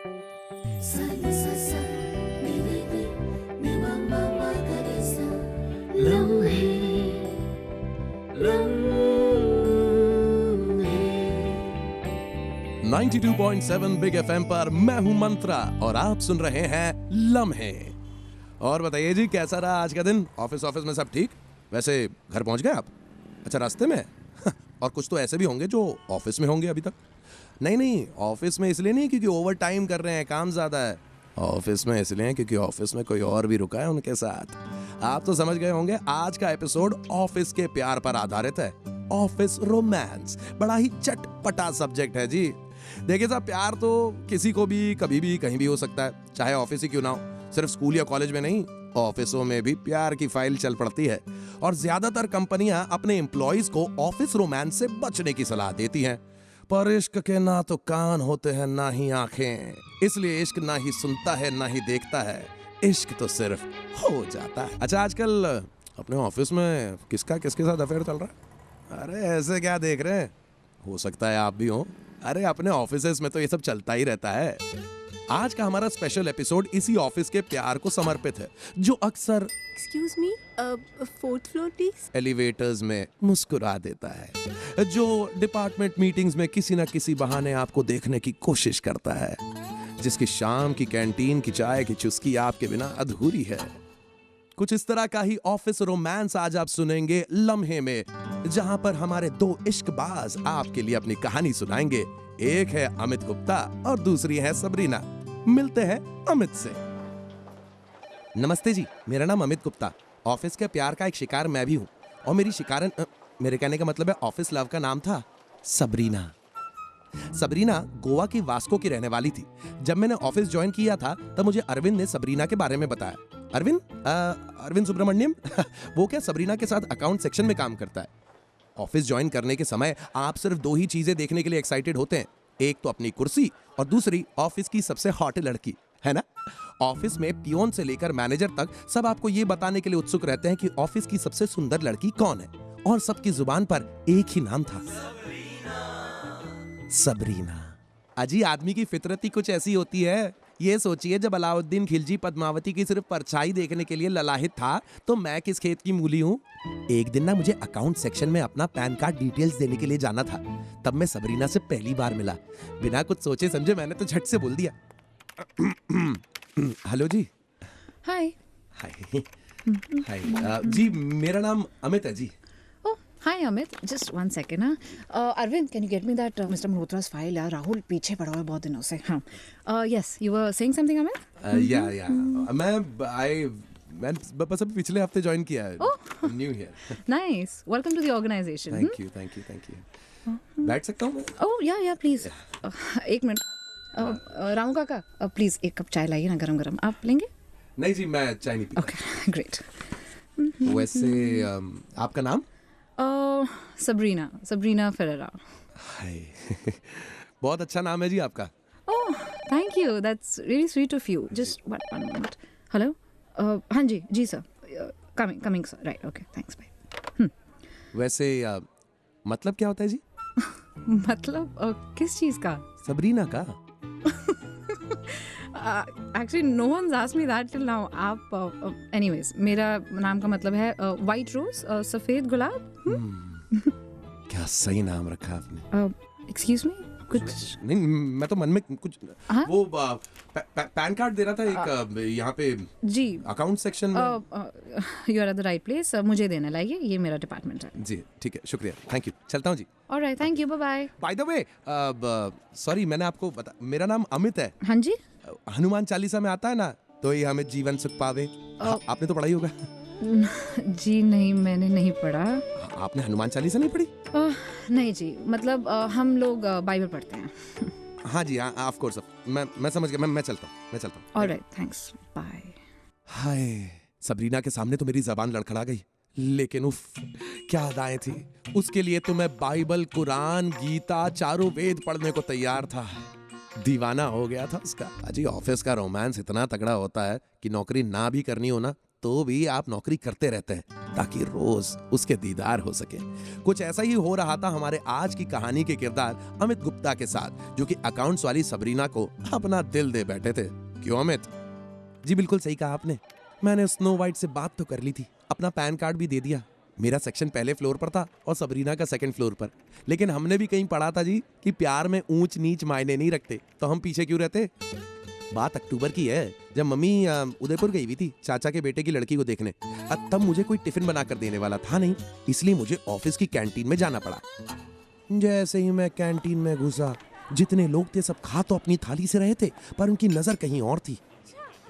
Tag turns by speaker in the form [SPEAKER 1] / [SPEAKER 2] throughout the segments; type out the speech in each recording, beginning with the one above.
[SPEAKER 1] सा नी सा सा नी रे रे नी मा मा मा गा रे सा लम्हे लम्हे
[SPEAKER 2] 92.7 बिग एफएम पर मैं हूं मंत्रा और आप सुन रहे हैं लम्हे। और बताइए जी, कैसा रहा आज का दिन? ऑफिस में सब ठीक? वैसे घर पहुंच गए आप? अच्छा, रास्ते में? और कुछ तो ऐसे भी होंगे जो ऑफिस में होंगे अभी तक। नहीं, ऑफिस में इसलिए नहीं क्योंकि ओवर टाइम कर रहे हैं, काम ज्यादा है। ऑफिस में इसलिए क्योंकि ऑफिस में कोई और भी रुका है उनके साथ। आप तो समझ गए होंगे, आज का एपिसोड ऑफिस के प्यार पर आधारित है। ऑफिस रोमांस बड़ा ही चटपटा सब्जेक्ट है जी। देखिए साहब, प्यार तो किसी को भी कभी भी कहीं भी हो सकता है, चाहे ऑफिस ही क्यों ना हो। सिर्फ स्कूल या कॉलेज में नहीं, ऑफिसों में भी प्यार की फाइल चल पड़ती है। और ज्यादातर कंपनियां अपने एम्प्लॉइज को ऑफिस रोमांस से बचने की सलाह देती हैं। पर इश्क के ना तो कान होते हैं ना ही आंखें, इसलिए इश्क ना ही सुनता है ना ही देखता है, इश्क तो सिर्फ हो जाता है। अच्छा, आजकल अपने ऑफिस में किसके साथ अफेयर चल रहा है? अरे ऐसे क्या देख रहे हैं, हो सकता है आप भी हो। अरे अपने ऑफिसेस में तो ये सब चलता ही रहता है। आज का हमारा स्पेशल एपिसोड इसी ऑफिस के प्यार को समर्पित है, जो अक्सर
[SPEAKER 3] excuse me, fourth floor please.
[SPEAKER 2] Elevators में मुस्कुरा देता है, जो डिपार्टमेंट मीटिंग्स में किसी ना किसी बहाने आपको देखने की कोशिश करता है, जिसकी शाम की कैंटीन की चाय की चुस्की आपके बिना अधूरी है। कुछ इस तरह का ही ऑफिस रोमांस आज आप सुनेंगे लम्हे में, जहां पर हमारे दो इश्कबाज आपके लिए अपनी कहानी सुनाएंगे। एक है अमित गुप्ता और दूसरी है सबरीना। मिलते हैं अमित से। नमस्ते जी, मेरा नाम अमित गुप्ता। ऑफिस के प्यार का एक शिकार मैं भी हूँ, और मेरी शिकारन मेरे कहने का मतलब है ऑफिस लव का नाम था सबरीना। सबरीना गोवा की वास्को की रहने वाली थी। जब मैंने ऑफिस ज्वाइन किया था तब मुझे अरविंद ने सबरीना के बारे में बताया। अरविंद सुब्रमण्यम वो क्या सबरीना के साथ अकाउंट सेक्शन में काम करता है। ऑफिस ज्वाइन करने के समय आप सिर्फ दो ही चीजें देखने के लिए एक्साइटेड होते हैं, एक तो अपनी कुर्सी और दूसरी ऑफिस की सबसे हॉट लड़की, है ना? ऑफिस में पियोन से लेकर मैनेजर तक सब आपको ये बताने के लिए उत्सुक रहते हैं कि ऑफिस की सबसे सुंदर लड़की कौन है, और सबकी जुबान पर एक ही नाम था, सबरीना। अजी, आदमी की फितरत ही कुछ ऐसी होती है। ये सोचिए, जब अलाउद्दीन खिलजी पद्मावती की सिर्फ परछाई देखने के लिए ललाहित था, तो मैं किस खेत की मूली हूँ। एक दिन ना मुझे अकाउंट सेक्शन में अपना पैन कार्ड डिटेल्स देने के लिए जाना था। तब मैं सबरीना से पहली बार मिला। बिना कुछ सोचे समझे मैंने तो झट से बोल दिया, हेलो जी।
[SPEAKER 3] हाय।
[SPEAKER 2] हाय जी, मेरा नाम अमित है ji.
[SPEAKER 3] Oh hi Amit, just one second. हाँ Arvind, can you get me that mister Malhotra's file? यार राहुल पीछे पड़ा हुआ है बहुत दिनों से। हाँ yes, you were saying something Amit?
[SPEAKER 2] या मैं बस अभी पिछले हफ्ते ज्वाइन किया है। New here.
[SPEAKER 3] Nice, welcome to the organisation.
[SPEAKER 2] Thank you. बैठ सकता हूँ मैं?
[SPEAKER 3] ओह या प्लीज। एक मिनट, रामू काका प्लीज एक कप चाय लाइए ना, गरम गरम। आप लेंगे?
[SPEAKER 2] नहीं जी, मैं चाय नहीं पीता।
[SPEAKER 3] Okay great.
[SPEAKER 2] वैसे आपका नाम?
[SPEAKER 3] सबरीना फेरेरा।
[SPEAKER 2] हाय बहुत अच्छा नाम है जी आपका।
[SPEAKER 3] Oh thank you, that's really sweet of you. Just one minute. Hello, हाँ ji sir, coming sir, right, okay thanks bye.
[SPEAKER 2] वैसे मतलब क्या होता है जी?
[SPEAKER 3] मतलब किस चीज का?
[SPEAKER 2] सबरीना का?
[SPEAKER 3] Actually no one's asked me that till now. आप एनीवेज, मेरा नाम का मतलब है वाइट रोज, सफेद गुलाब।
[SPEAKER 2] क्या सही नाम रखा आपने।
[SPEAKER 3] एक्सक्यूज मी, कुछ
[SPEAKER 2] नहीं, मैं तो मन में कुछ
[SPEAKER 3] हाँ?
[SPEAKER 2] वो पैन कार्ड दे रहा था एक यहाँ पे
[SPEAKER 3] जी
[SPEAKER 2] अकाउंट सेक्शन में।
[SPEAKER 3] You are at the right place. मुझे देना लाइए, ये मेरा डिपार्टमेंट है।
[SPEAKER 2] जी ठीक है, शुक्रिया, थैंक यू, चलता हूँ ji.
[SPEAKER 3] Alright, thank you, bye bye.
[SPEAKER 2] By the way, sorry मैंने आपको मेरा नाम अमित है।
[SPEAKER 3] हाँ जी।
[SPEAKER 2] हनुमान चालीसा में आता है ना, तो ये हमें जीवन सुख पावे। आपने तो पढ़ाई होगा।
[SPEAKER 3] जी नहीं, मैंने नहीं पढ़ा।
[SPEAKER 2] आपने हनुमान चालीसा नहीं पढ़ी?
[SPEAKER 3] नहीं जी, मतलब हम लोग बाइबल पढ़ते हैं।
[SPEAKER 2] हाँ जी, हाँ ऑफ कोर्स। मैं समझ गया। मैं चलता हूँ।
[SPEAKER 3] Alright, thanks, bye.
[SPEAKER 2] Hi, Sabrina के सामने तो मेरी जबान लड़खड़ा गई, लेकिन उफ क्या अदाएं थी। उसके लिए तो मैं बाइबल, कुरान, गीता, चारों वेद पढ़ने को तैयार था। दीवाना हो गया था उसका। अजी, ऑफिस का रोमांस इतना तगड़ा होता है कि नौकरी ना भी करनी हो ना तो भी आप नौकरी करते रहते हैं ताकि रोज उसके दीदार हो सके। कुछ ऐसा ही हो रहा था हमारे आज की कहानी के किरदार अमित गुप्ता के साथ, जो कि अकाउंट्स वाली सबरीना को अपना दिल दे बैठे थे। क्यों अमित? जी बिल्कुल सही कहा आपने। मैंने स्नो वाइट से बात तो कर ली थी, अपना पैन कार्ड भी दे दिया। मेरा सेक्शन पहले फ्लोर पर था और सबरीना का सेकंड फ्लोर पर। लेकिन हमने भी कहीं पढ़ा था जी कि प्यार में ऊंच नीच मायने नहीं रखते, तो हम पीछे क्यों रहते। बात अक्टूबर की है, जब मम्मी उदयपुर गई हुई थी चाचा के बेटे की लड़की को देखने। तब मुझे कोई टिफिन बनाकर देने वाला था नहीं, इसलिए मुझे ऑफिस की कैंटीन में जाना पड़ा। जैसे ही मैं कैंटीन में घुसा, जितने लोग थे सब खा तो अपनी थाली से रहे थे, पर उनकी नजर कहीं और थी।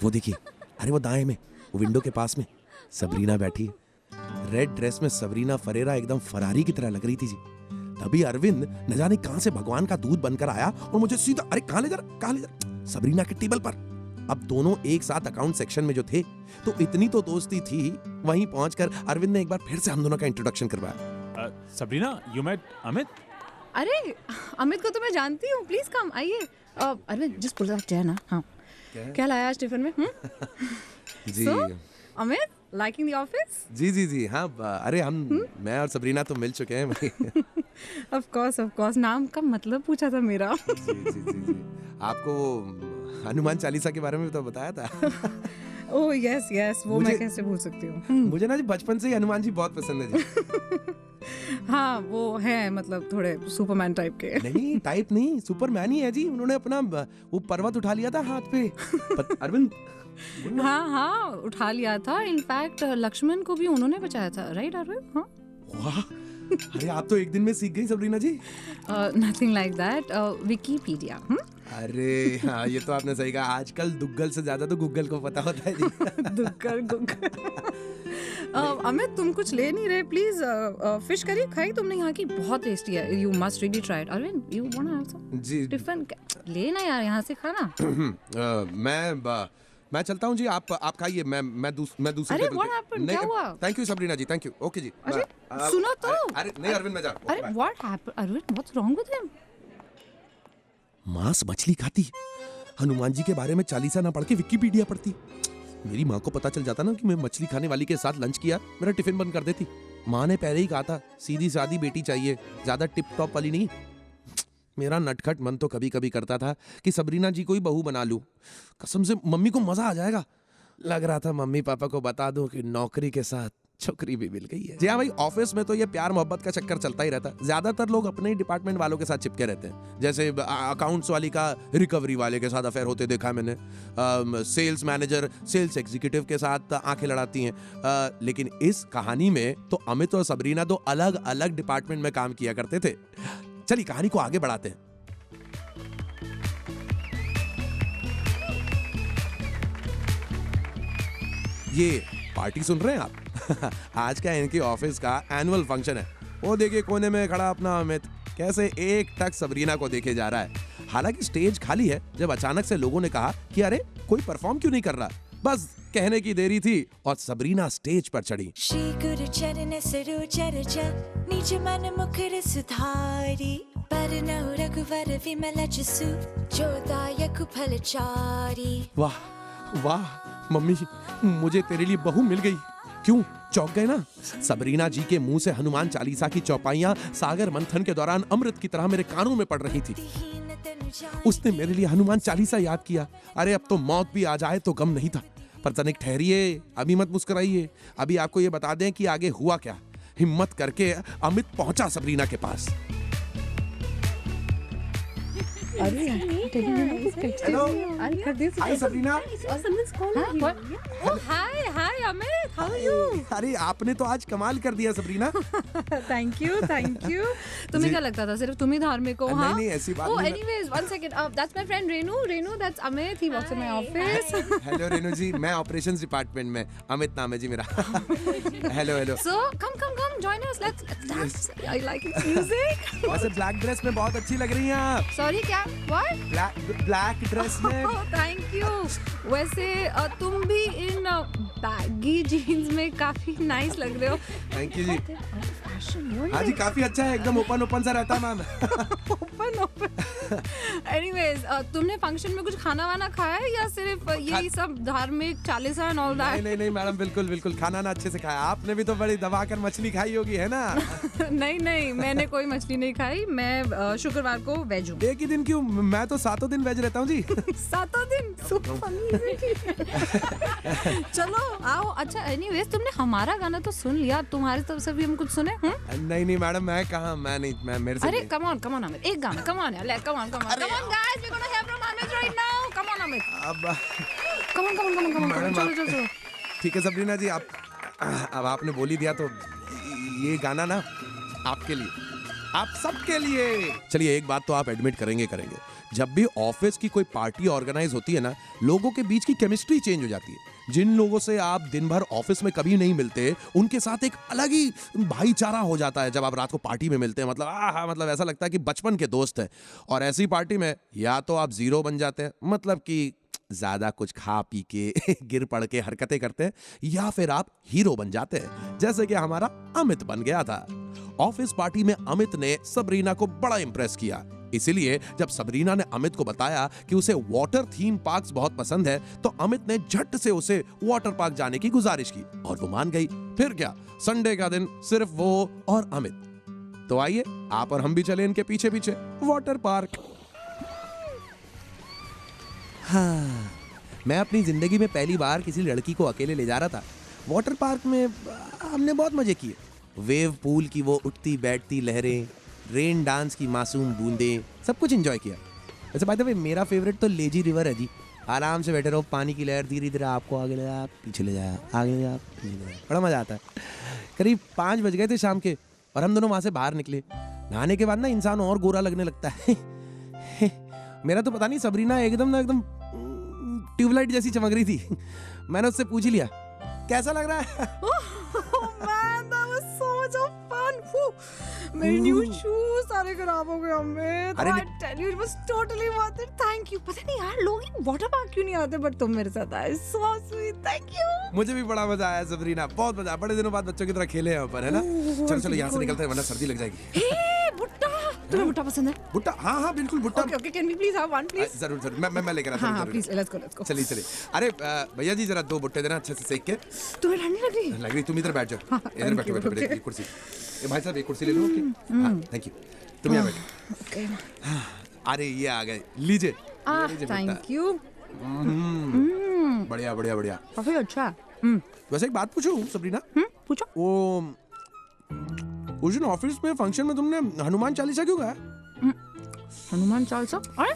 [SPEAKER 2] वो देखिए, अरे वो दाएं में, वो विंडो के पास में सबरीना बैठी है। रेड ड्रेस में सबरीना फरेरा एकदम फरारी की तरह लग रही थी जी। तभी अरविंद न जाने कहां से भगवान का दूध बनकर आया और मुझे सीधा, अरे कहां ले जा सबरीना के टेबल पर। अब दोनों एक साथ अकाउंट सेक्शन में जो थे, तो इतनी तो दोस्ती थी। वहीं पहुंचकर अरविंद ने एक बार फिर से हम दोनों का इंट्रोडक्शन करवाया।
[SPEAKER 4] Sabrina, you met Amit?
[SPEAKER 3] अरे अमित को तो मैं जानती हूँ, प्लीज कम आइए। Arvind just pull that chair ना। हाँ, क्या लाया आज टिफिन में?
[SPEAKER 2] जी
[SPEAKER 3] अमित, लाइकिंग द ऑफिस?
[SPEAKER 2] जी हाँ, अरे मैं और सबरीना तो मिल चुके हैं।
[SPEAKER 3] ऑफ कोर्स, नाम का मतलब पूछा था मेरा।
[SPEAKER 2] जी। आपको वो हनुमान चालीसा के बारे में तो बताया था।
[SPEAKER 3] ओह यस, वो मैं कैसे भूल सकती हूँ।
[SPEAKER 2] मुझे ना जी बचपन से ही हनुमान जी बहुत पसंद है जी।
[SPEAKER 3] हाँ, वो है मतलब थोड़े सुपरमैन टाइप के।
[SPEAKER 2] नहीं, टाइप नहीं, सुपरमैन ही है जी। उन्होंने अपना वो पर्वत उठा लिया था हाथ पे। अरविंद,
[SPEAKER 3] हाँ, उठा लिया था। इनफैक्ट लक्ष्मण को भी उन्होंने बचाया था, राइट अरविंद? हाँ।
[SPEAKER 2] वाह, अरे आप तो एक दिन में सीख गई Sabrina ji.
[SPEAKER 3] Nothing like that, Wikipedia.
[SPEAKER 2] अरे हाँ, ये तो आपने सही कहा। आजकल दुग्गल से ज्यादा तो गूगल को पता होता है जी।
[SPEAKER 3] दुग्गल। अमित, तुम कुछ ले नहीं रहे? प्लीज फिश करी खाई तुमने यहाँ की? बहुत टेस्टी है, you must really try it. Arvind, you want to have some
[SPEAKER 2] जी?
[SPEAKER 3] टिफिन लेना यार, यहाँ से खाना।
[SPEAKER 2] मैं चलता हूँ जी, आप खाइए, मैं दूसरे
[SPEAKER 3] अरे व्हाट हैपेंड? क्या हुआ?
[SPEAKER 2] Thank you Sabrina ji, thank you. Okay ji.
[SPEAKER 3] अरे सुनो तो।
[SPEAKER 2] अरे नहीं अरविंद, मैं जा रहा हूँ।
[SPEAKER 3] अरे what happened Arvind? What's wrong with him?
[SPEAKER 2] मांस मछली खाती, हनुमान जी के बारे में चालीसा ना पढ़ के विकिपीडिया पढ़ती। मेरी माँ को पता चल जाता ना कि मैं मछली खाने वाली के साथ लंच किया, मेरा टिफिन बंद कर देती। माँ ने पहले ही कहा था, सीधी सादी बेटी चाहिए, ज्यादा टिप टॉप वाली नहीं। मेरा नटखट मन तो कभी कभी करता था कि सबरीना जी को ही बहू बना लूं। कसम से मम्मी को मजा आ जाएगा। लग रहा था मम्मी पापा को बता दूं कि नौकरी के साथ छोकरी भी मिल गई है। जी हाँ भाई, ऑफिस में तो ये प्यार मोहब्बत का चक्कर चलता ही रहता है। ज्यादातर लोग अपने ही डिपार्टमेंट वालों के साथ चिपके रहते हैं। जैसे अकाउंट्स वाली का रिकवरी वाले के साथ अफेयर होते देखा है मैंने। सेल्स मैनेजर सेल्स एग्जीक्यूटिव के साथ आंखें लड़ाती हैं। लेकिन इस कहानी में तो अमित और सबरीना दो अलग अलग डिपार्टमेंट में काम किया करते थे। चलिए कहानी को आगे बढ़ाते हैं। ये पार्टी सुन रहे हैं आप? आज का इनके ऑफिस का एनुअल फंक्शन है। वो देखिए कोने में खड़ा अपना अमित कैसे एक टक सबरीना को देखे जा रहा है। हालांकि स्टेज खाली है जब अचानक से लोगों ने कहा कि अरे कोई परफॉर्म क्यों नहीं कर रहा। बस कहने की देरी थी और सबरीना स्टेज पर चढ़ी।
[SPEAKER 1] श्री गुरु चरण सरो चरज निज मन मुखर सुधारी परनौ रघुवर विमल जसु जोदायक फलचारी।
[SPEAKER 2] वाह वाह मम्मी, मुझे तेरे लिए बहू मिल गई। क्यों चौंक गए ना? सबरीना जी के मुंह से हनुमान चालीसा की चौपाइयां सागर मंथन के दौरान अमृत की तरह मेरे कानों में पड़ रही थी। उसने मेरे लिए हनुमान चालीसा याद किया। अरे अब तो मौत भी आ जाए तो गम नहीं था। पर तनिक ठहरिए, अभी मत मुस्कुराइए। अभी आपको ये बता दें कि आगे हुआ क्या। हिम्मत करके अमित पहुंचा सबरीना के पास।
[SPEAKER 3] अरे
[SPEAKER 2] hello, hi Sabrina.
[SPEAKER 3] Hi Amit, how are you?
[SPEAKER 2] अरे आपने तो आज कमाल कर दिया सबरीना।
[SPEAKER 3] थैंक यू तुम्हें क्या लगता था सिर्फ तुम ही धार्मिक हो? हाँ
[SPEAKER 2] नहीं ऐसी बात
[SPEAKER 3] नहीं।
[SPEAKER 2] नहीं।
[SPEAKER 3] Anyways one second, that's my friend Renu, that's Amit, he works in my office.
[SPEAKER 2] Hello Renu ji, मैं ऑपरेशंस डिपार्टमेंट में, अमित नाम है जी मेरा। Hello
[SPEAKER 3] so come join us, let's dance. I like its music.
[SPEAKER 2] वैसे ब्लैक ड्रेस में बहुत अच्छी लग रही हैं आप।
[SPEAKER 3] सॉरी क्या? व्हाट?
[SPEAKER 2] ब्लैक ड्रेस में।
[SPEAKER 3] Thank you. वैसे तुम भी इन बैगी जीन्स में काफी नाइस लग रहे हो।
[SPEAKER 2] Thank you ji.
[SPEAKER 3] फैशन
[SPEAKER 2] हाँ जी काफी अच्छा है, एकदम ओपन ओपन सा रहता है मैम।
[SPEAKER 3] ओपन। एनीवेज, तुमने फंक्शन में कुछ खाना वाना खाया है या सिर्फ यही सब धार्मिक चालीसा एंड ऑल
[SPEAKER 2] नहीं
[SPEAKER 3] दैट?
[SPEAKER 2] नहीं नहीं मैडम, बिल्कुल बिल्कुल, खाना ना अच्छे से खाया। आपने भी तो बड़ी दबाकर मछली खाई होगी, है ना?
[SPEAKER 3] नहीं नहीं, मैंने कोई मछली नहीं खाई। मैं शुक्रवार को वेज हूँ।
[SPEAKER 2] एक ही दिन क्यों? मैं तो 7 दिन वेज रहता हूँ जी।
[SPEAKER 3] 7 दिन? So funny। चलो आओ। अच्छा एनीवेज, तुमने हमारा गाना तो सुन लिया, तुम्हारी तरफ से भी हम कुछ सुने?
[SPEAKER 2] नहीं नहीं मैडम, मैं कहाँ, मैं नहीं, मैं मेरे से
[SPEAKER 3] अरे
[SPEAKER 2] नहीं।
[SPEAKER 3] कम ऑन अमित, एक गाना, कम ऑन यार, come on guys, we gonna hear from Amit right now. Come on Amit,
[SPEAKER 2] अब
[SPEAKER 3] कम ऑन,
[SPEAKER 2] मैडम,
[SPEAKER 3] चलो।
[SPEAKER 2] ठीक है सबरीना जी, आप अब आपने बोल ही दिया तो ये गाना ना आपके लिए, आप सबके लिए। चलिए एक बात तो आप एडमिट करेंगे, जब भी ऑफिस की कोई पार्टी ऑर्गेनाइज होती है ना, लोगों के बीच की केमिस्ट्री चेंज हो जाती है। जिन लोगों से आप दिन भर ऑफिस में कभी नहीं मिलते, उनके साथ एक अलग ही भाईचारा हो जाता है जब आप रात को पार्टी में मिलते हैं। मतलब ऐसा लगता है कि बचपन के दोस्त हैं। और ऐसी पार्टी में या तो आप जीरो बन जाते हैं, मतलब कि ज्यादा कुछ खा पी के गिर पड़ के हरकतें करते हैं, या फिर आप हीरो बन जाते हैं, जैसे कि हमारा अमित बन गया था। ऑफिस पार्टी में अमित ने सबरीना को बड़ा इंप्रेस किया। इसीलिए जब सबरीना ने अमित को बताया कि उसे वाटर थीम पार्क्स बहुत पसंद है, तो अमित ने झट से उसे वाटर पार्क जाने की गुजारिश की और वो मान गई। फिर क्या, संडे का दिन सिर्फ वो और अमित। तो आइए आप और हम भी चले इनके पीछे पीछे वाटर पार्क। हाँ, मैं अपनी जिंदगी में पहली बार किसी लड़की को अकेले ले जा रहा था वाटर पार्क में। हमने बहुत मजे किए। वेव पूल की वो उठती बैठती लहरें, रेन डांस की मासूम बूंदें, सब कुछ एंजॉय किया। वैसे बाय द वे मेरा फेवरेट तो लेजी रिवर है जी। आराम से बैठे रहो, पानी की लहर धीरे धीरे आपको आगे ले जाए, पीछे ले जाए, आगे ले जाए, पीछे ले जाए, बड़ा मजा आता है। करीब 5 बज गए थे शाम के और हम दोनों वहां से बाहर निकले। नहाने के बाद ना इंसान और गोरा लगने लगता है। मेरा तो पता नहीं, सबरीना एकदम ट्यूबलाइट जैसी चमक रही थी। मैंने उससे पूछ ही लिया, कैसा लग रहा है?
[SPEAKER 3] Man, that was so much of fun. मेरे न्यू शूज सारे खराब हो गए हमें।
[SPEAKER 2] अरे
[SPEAKER 3] I tell you, it was totally worth it. Thank you. पता नहीं यार, लोग वाटर पार्क क्यों नहीं आते, बट तुम मेरे साथ आए। So sweet. Thank you.
[SPEAKER 2] मुझे भी बड़ा मजा आया सबरीना, बहुत मजा। बड़े दिनों बाद बच्चों की तरह खेले हैं ऊपर, है ना? चलो यहाँ से निकलते हैं वरना सर्दी लग जाएगी।
[SPEAKER 3] Hey, भुट्टा, तुम्हें भुट्टा पसंद है?
[SPEAKER 2] भुट्टा, हाँ बिल्कुल भुट्टा।
[SPEAKER 3] Okay, can we please have one, please?
[SPEAKER 2] जरूर मैं लेकर आता हूँ।
[SPEAKER 3] हाँ, please, let's go.
[SPEAKER 2] चलिए। अरे भैया जी, जरा 2 भुट्टे देना अच्छे से सेक के।
[SPEAKER 3] तुम्हें ठंडी लग रही?
[SPEAKER 2] तुम इधर बैठ जाओ, इधर
[SPEAKER 3] thank
[SPEAKER 2] बैठो
[SPEAKER 3] you,
[SPEAKER 2] बैठो,
[SPEAKER 3] okay.
[SPEAKER 2] ये कुर्सी। ये भाई साहब एक कुर्सी ले लो। हाँ, थैंक यू। तुम यहाँ बैठो।
[SPEAKER 3] Okay.
[SPEAKER 2] अरे ये आ गए, लीजिए।
[SPEAKER 3] Thank you.
[SPEAKER 2] बढ़िया।
[SPEAKER 3] काफी अच्छा है।
[SPEAKER 2] वैसे एक बात पूछूं सबरीना?
[SPEAKER 3] पूछो।
[SPEAKER 2] वो उस दिन ऑफिस में फंक्शन में तुमने हनुमान चालीसा क्यों गाया?
[SPEAKER 3] हनुमान चालीसा? अरे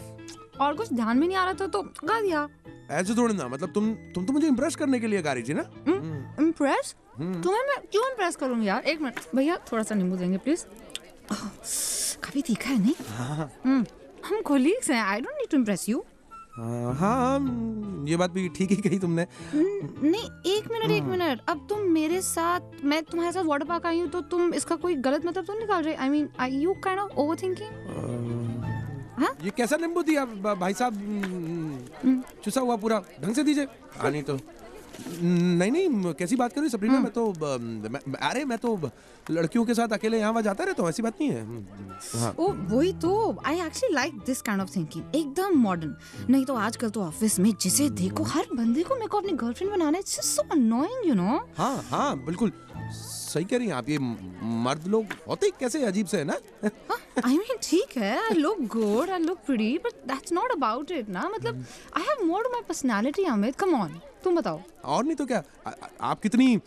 [SPEAKER 3] और कुछ ध्यान में नहीं आ रहा था तो गा दिया।
[SPEAKER 2] ऐसे थोड़ी ना, मतलब तुम तो मुझे इम्प्रेस करने के लिए गा रही थी ना?
[SPEAKER 3] इम्प्रेस? तुम्हें मैं क्यों इम्प्रेस करूंगी यार? एक मिनट भैया, थोड़ा सा नींबू देंगे प्लीज। काफी तीखा है नहीं? हम कोलीग्स हैं, I don't need to impress you.
[SPEAKER 2] हाँ, ये बात भी ठीक ही कही तुमने।
[SPEAKER 3] नहीं, एक मिनट। अब तुम मेरे साथ, मैं तुम्हारे साथ वाटर पार्क आई हूँ, तो तुम इसका कोई गलत मतलब तो निकाल रहे? I mean, are you kind of overthinking?
[SPEAKER 2] ये कैसा नींबू दिया भाई साहब? चुसा हुआ पूरा, ढंग से दीजिए। नहीं तो नहीं, कैसी बात कर रही सबरीना? मैं तो लड़कियों के साथ अकेले यहाँ वहाँ जाता रहता हूँ, ऐसी बात नहीं है। हाँ।
[SPEAKER 3] ओ वही तो, I actually like this kind of thinking, एकदम मॉडर्न। नहीं तो आजकल तो ऑफिस में जिसे देखो, हर बंदे को मेरे को अपनी गर्लफ्रेंड बनाना है। It's just so annoying, you know.
[SPEAKER 2] हाँ बिल्कुल सही कह रही हैं आप। ये मर्द लोग होते कैसे अजीब से है ना?
[SPEAKER 3] आई मीन ठीक है, I look good, I look pretty, but that's not about it ना। मतलब I have more to my personality Amit, come on, तुम बताओ।
[SPEAKER 2] और नहीं तो क्या, आप कितनी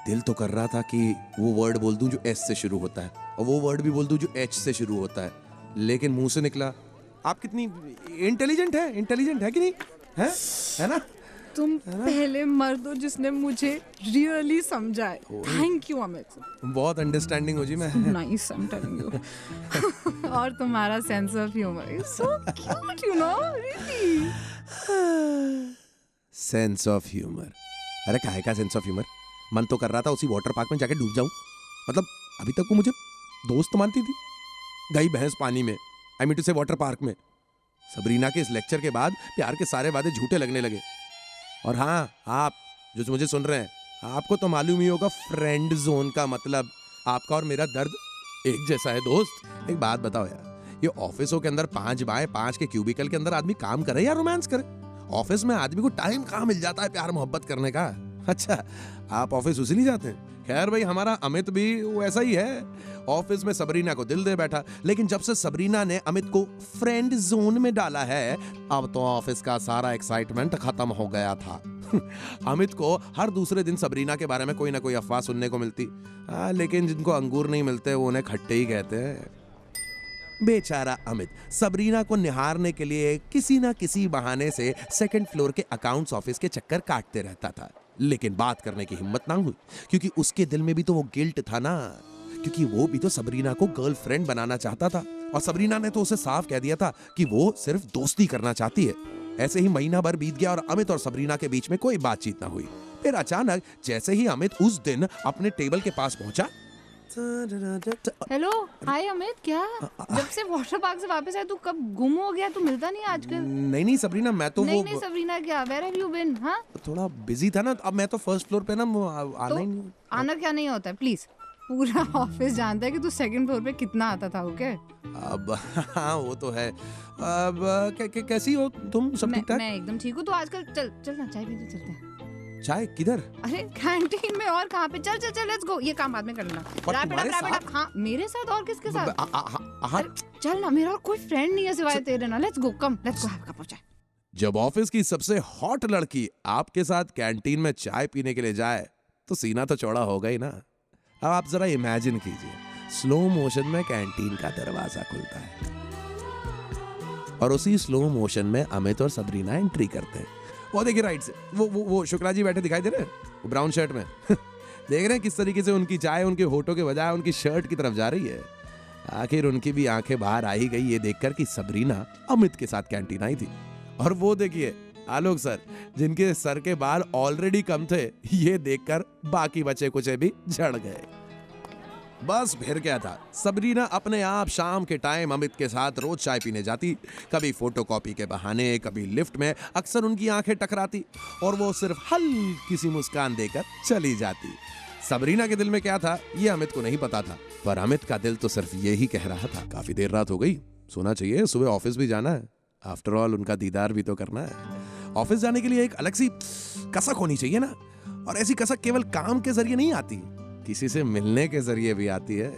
[SPEAKER 2] दिल तो कर रहा था कि वो वर्ड बोल दूं जो एस से शुरू होता है और वो वर्ड भी बोल दूं जो एच से शुरू होता है, लेकिन मुंह से निकला। आप कितनी इंटेलिजेंट है कि नहीं है ना?
[SPEAKER 3] तुम पहले मर्द हो जिसने मुझे रियली समझा है। Thank you Amit.
[SPEAKER 2] बहुत अंडरस्टैंडिंग हो जी मैं।
[SPEAKER 3] Nice, I am telling you. और तुम्हारा sense of humour is so cute, you know, really.
[SPEAKER 2] Sense of humour? अरे काहे का सेंस ऑफ ह्यूमर? मन तो कर रहा था उसी वाटर पार्क में जाके डूब जाऊं। मतलब अभी तक वो मुझे दोस्त मानती थी, गई भैंस पानी में। आई मीन टू से वाटर पार्क में। सबरीना के इस लेक्चर के बाद प्यार के सारे वादे झूठे लगने लगे। और हाँ, आप जो मुझे सुन रहे हैं, आपको तो मालूम ही होगा फ्रेंड जोन का मतलब। आपका और मेरा दर्द एक जैसा है दोस्त। एक बात बताओ यार, ये ऑफिसों के अंदर 5 बाय 5 के क्यूबिकल के अंदर आदमी काम करे या रोमांस करे? ऑफिस में आदमी को टाइम कहाँ मिल जाता है प्यार मोहब्बत करने का? अच्छा, आप ऑफिस उसी जाते हैं? खैर भाई, हमारा अमित भी वैसा ही है। ऑफिस में सबरीना को दिल दे बैठा, लेकिन जब से सबरीना ने अमित को फ्रेंड जोन में डाला है, अब तो ऑफिस का सारा एक्साइटमेंट खत्म हो गया था। अमित को हर दूसरे दिन सबरीना के बारे में कोई ना कोई अफवाह सुनने को मिलती। लेकिन जिनको अंगूर नहीं मिलते वो उन्हें खट्टे ही कहते हैं। बेचारा अमित सबरीना को निहारने के लिए किसी ना किसी बहाने से सेकंड फ्लोर के अकाउंट्स ऑफिस के चक्कर काटते रहता था, लेकिन बात करने की हिम्मत ना हुई, क्योंकि उसके दिल में भी तो वो गिल्ट था ना, क्योंकि वो भी तो सबरीना को गर्लफ्रेंड बनाना चाहता था, और सबरीना ने तो उसे साफ कह दिया था कि वो सिर्फ दोस्ती करना चाहती है। ऐसे ही महीना भर बीत गया और अमित और सबरीना के बीच में कोई बातचीत ना हुई। फिर अचानक जैसे ही अमित उस दिन अपने टेबल के पास पहुंचा,
[SPEAKER 3] हेलो, हाय अमित, क्या जब से वाटर पार्क से वापस आया तू कब गुम हो गया? तू मिलता नहीं आजकल।
[SPEAKER 2] नहीं सबरीना, मैं तो
[SPEAKER 3] नहीं सबरीना क्या, वेयर हैव यू बीन? हाँ,
[SPEAKER 2] थोड़ा बिजी था ना, अब मैं तो फर्स्ट फ्लोर पे ना आना
[SPEAKER 3] तो
[SPEAKER 2] ही नहीं।
[SPEAKER 3] आना क्या नहीं होता है, प्लीज। पूरा ऑफिस जानता है कि तू सेकंड फ्लोर पे कितना आता था। ओके,
[SPEAKER 2] अब हाँ वो तो है। अब कैसी हो तुम? सब ठीक ठाक?
[SPEAKER 3] मैं एकदम ठीक हूँ। तो आजकल चल ना, चाय पीने चलते हैं।
[SPEAKER 2] चाय किधर?
[SPEAKER 3] अरे कैंटीन में, और कहाँ पे? चल चल चल, लेट्स गो। ये काम बाद में कर लेना। हाँ, मेरे साथ और किसके साथ? अरे चल ना, मेरा और कोई फ्रेंड नहीं है सिवाय तेरे ना। Let's go, come, let's go, have a cup of चाय।
[SPEAKER 2] जब ऑफिस की सबसे हॉट लड़की आपके साथ कैंटीन में चाय पीने के लिए जाए तो सीना तो चौड़ा होगा ही ना। अब आप जरा इमेजिन कीजिए, स्लो मोशन में कैंटीन का दरवाजा खुलता है और उसी स्लो मोशन में अमित और सबरीना एंट्री करते हैं। वो देखिए राइट से वो शुक्ला जी बैठे दिखाई दे रहे हैं, वो ब्राउन शर्ट में। देख रहे हैं किस तरीके से उनकी चाय उनके होठों के बजाय उनकी शर्ट की तरफ जा रही है। आखिर उनकी भी आंखें बाहर आ ही गई ये देखकर कि सबरीना अमित के साथ कैंटीन आई थी। और वो देखिए आलोक सर, जिनके सर के बाल ऑलरेडी कम थे, ये देखकर बाकी बचे कुचे भी झड़ गए। बस फिर क्या था, सबरीना अपने आप शाम के टाइम अमित के साथ रोज चाय पीने जाती। कभी फोटोकॉपी के बहाने, कभी लिफ्ट में। अक्सर उनकी आंखें टकराती और वो सिर्फ हल्की सी मुस्कान देकर चली जाती। सबरीना के दिल में क्या था ये अमित को नहीं पता था, पर अमित का दिल तो सिर्फ यही कह रहा था, काफी देर रात हो गई, सोना चाहिए, सुबह ऑफिस भी जाना है। आफ्टर ऑल उनका दीदार भी तो करना है। ऑफिस जाने के लिए एक अलग सी कसक होनी चाहिए ना, और ऐसी कसक केवल काम के जरिए नहीं आती, किसी से मिलने के जरिए भी आती है।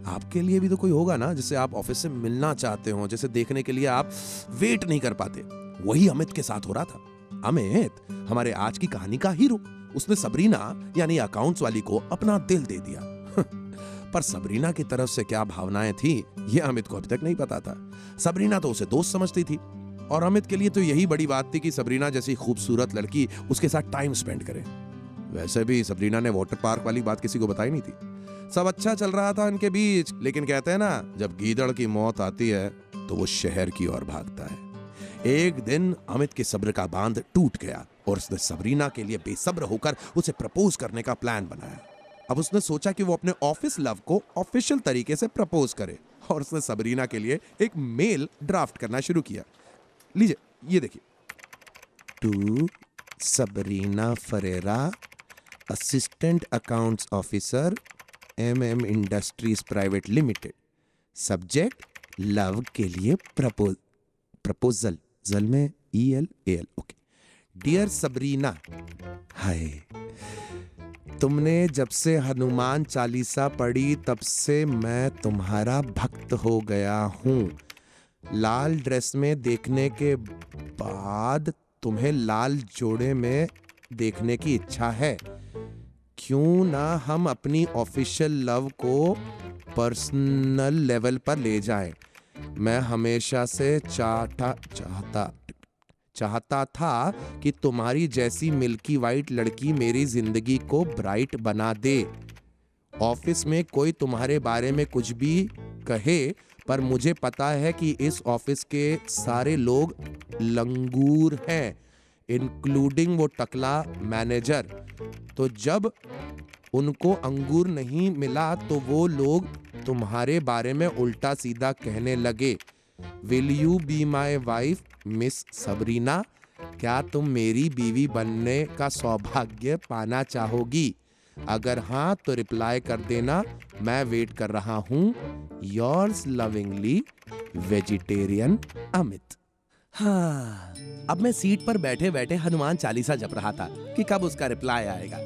[SPEAKER 2] आपके लिए भी तो कोई होगा ना जिससे आप ऑफिस से मिलना चाहते हो, जिसे देखने के लिए आप वेट नहीं कर पाते। वही अमित के साथ हो रहा था। अमित हमारे आज की कहानी का हीरो। उसने सबरीना यानी अकाउंट्स वाली को अपना दिल दे दिया। पर सबरीना की तरफ से क्या भावनाएं थी ये अमित को अभी तक नहीं पता था। सबरीना तो उसे दोस्त समझती थी और अमित के लिए तो यही बड़ी बात थी कि सबरीना जैसी खूबसूरत लड़की उसके साथ टाइम स्पेंड करे। वैसे भी सबरीना ने वाटर पार्क वाली बात किसी को बताई नहीं थी। सब अच्छा चल रहा था इनके बीच, लेकिन कहते हैं ना, जब गीदड़ की मौत आती है तो वो शहर की ओर भागता है। एक दिन अमित के सब्र का बांध टूट गया और उसने सबरीना के लिए बेसब्र होकर उसे प्रपोज करने का प्लान बनाया। अब उसने सोचा कि वो अपने ऑफिस लव को ऑफिशियल तरीके से प्रपोज करे, और उसने सबरीना के लिए एक मेल ड्राफ्ट करना शुरू किया। लीजिए ये देखिए, to Sabrina Ferreira, assistant accounts officer, MM industries private limited. Subject love के लिए प्रपोजल, जल में ELAL। Okay. Dear Sabrina, hi, तुमने जब से हनुमान चालीसा पढ़ी तब से मैं तुम्हारा भक्त हो गया हूँ। लाल ड्रेस में देखने के बाद तुम्हें लाल जोड़े में देखने की इच्छा है। क्यों ना हम अपनी ऑफिशियल लव को पर्सनल लेवल पर ले जाएं। मैं हमेशा से चाहता था कि तुम्हारी जैसी मिल्की वाइट लड़की मेरी जिंदगी को ब्राइट बना दे। ऑफिस में कोई तुम्हारे बारे में कुछ भी कहे, पर मुझे पता है कि इस ऑफिस के सारे लोग लंगूर हैं, इंक्लूडिंग वो टकला मैनेजर। तो जब उनको अंगूर नहीं मिला तो वो लोग तुम्हारे बारे में उल्टा सीधा कहने लगे। Will you be my wife miss Sabrina? क्या तुम मेरी बीवी बनने का सौभाग्य पाना चाहोगी? अगर हाँ तो रिप्लाई कर देना, मैं वेट कर रहा हूं। Yours lovingly, vegetarian Amit. हाँ, अब मैं सीट पर बैठे बैठे हनुमान चालीसा जप रहा था कि कब उसका रिप्लाई आएगा।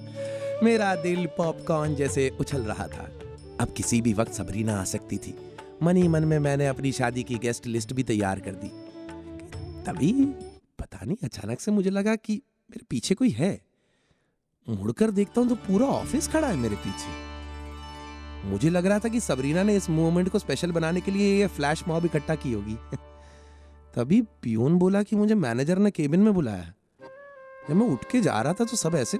[SPEAKER 2] मेरा दिल पॉपकॉर्न जैसे उछल रहा था। अब किसी भी वक्त सबरीना आ सकती थी। मन ही मन में मैंने अपनी शादी की गेस्ट लिस्ट भी तैयार कर दी। तभी पता नहीं अचानक से मुझे लगा कि मेरे पीछे कोई है। मुड़कर देखता हूं तो पूरा ऑफिस खड़ा है मेरे पीछे। मुझे लग रहा था कि सबरीना ने इस मोमेंट को स्पेशल बनाने के लिए ये फ्लैश मॉब इकट्ठा की होगी। तभी पियून बोला कि मुझे मैनेजर ने केबिन में बुलाया। जब मैं उठ के जा रहा था तो सब ऐसे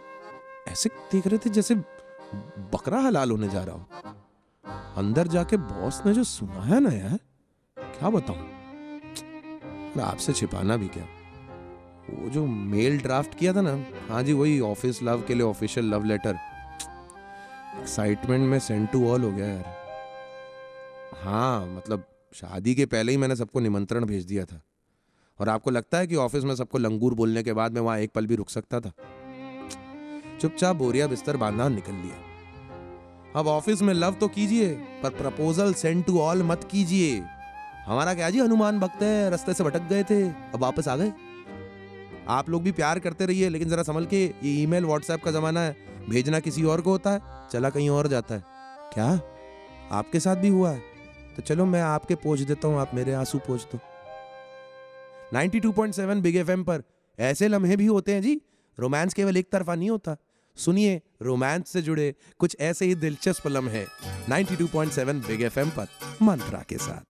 [SPEAKER 2] ऐसे देख रहे थे जैसे बकरा हलाल होने जा रहा हो। अंदर जाके बॉस ने जो सुनाया ना यार, क्या बताऊं। आपसे छिपाना भी क्या, वो जो मेल ड्राफ्ट किया था ना, हाँ जी वही ऑफिस लव के लिए ऑफिशियल लव लेटर, एक्साइटमेंट में सेंड टू ऑल हो गया यार। हाँ मतलब शादी के पहले ही मैंने सबको निमंत्रण भेज दिया था। और आपको लगता है कि ऑफिस में सबको लंगूर बोलने के बाद मैं वहां एक पल भी रुक सकता था? चुपचाप बोरिया बिस्तर बांधा और निकल लिया। अब ऑफिस में लव तो कीजिए पर प्रपोजल सेंड टू ऑल मत कीजिए। हमारा क्या जी, हनुमान भक्त है, रास्ते से भटक गए थे अब वापस आ गए। आप लोग भी प्यार करते रहिए, लेकिन जरा संभल के। ये ईमेल व्हाट्सएप का जमाना है, भेजना किसी और को होता है, चला कहीं और जाता है। क्या आपके साथ भी हुआ है? तो चलो मैं आपके पोंछ देता हूं, आप मेरे आंसू पोंछ दो। 92.7 बिग एफएम पर ऐसे लम्हे भी होते हैं जी। रोमांस केवल एक तरफा नहीं होता। सुनिए रोमांस से जुड़े कुछ ऐसे ही दिलचस्प लम्हे 92.7 बिग एफएम पर मंत्रा के साथ।